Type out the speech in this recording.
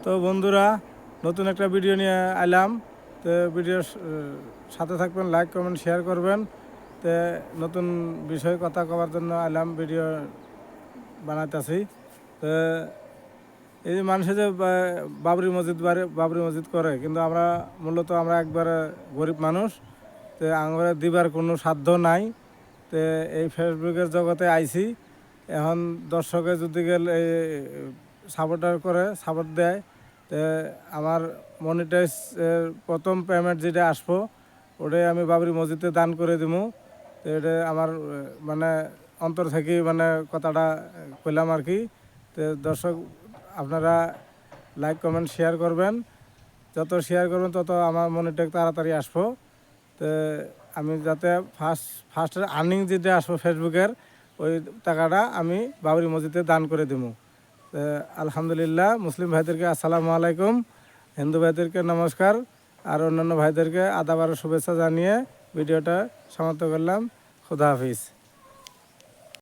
তো বন্ধুরা, নতুন একটা ভিডিও নিয়ে আইলাম। তো ভিডিওর সাথে থাকবেন, লাইক কমেন্ট শেয়ার করবেন। তো নতুন বিষয়ে কথা কওয়ার জন্য আইলাম, ভিডিও বানাইতেছি। তো এই যে মানুষে যে বাবরি মসজিদ করে, কিন্তু মূলত আমরা একবারে গরিব মানুষ। তো আমরা দিবার কোনো সাধ্য নাই। তো এই ফেসবুকের জগতে আইছি। এখন দর্শকে যদি গেলে সাপোর্ট দেয়, তো আমার মনিটাইজ প্রথম পেমেন্ট যেটা আসবো, ওটাই আমি বাবরি মসজিদে দান করে দিব। তো এটা আমার মানে অন্তর থেকে কথাটা কইলাম আর কি। তো দর্শক, আপনারা লাইক কমেন্ট শেয়ার করবেন। যত শেয়ার করবেন তত আমার মনিটাইজ তাড়াতাড়ি আসবো। তো আমি যাতে ফার্স্টের আর্নিং যেটা আসবো ফেসবুকের, ওই টাকাটা আমি বাবরি মসজিদে দান করে দেব। আলহামদুলিল্লাহ। মুসলিম ভাইদেরকে আসসালামু আলাইকুম, হিন্দু ভাইদেরকে নমস্কার, আর অন্যান্য ভাইদেরকে আদাব আর শুভেচ্ছা জানিয়ে ভিডিওটা সমাপ্ত করলাম। খুদা হাফিজ।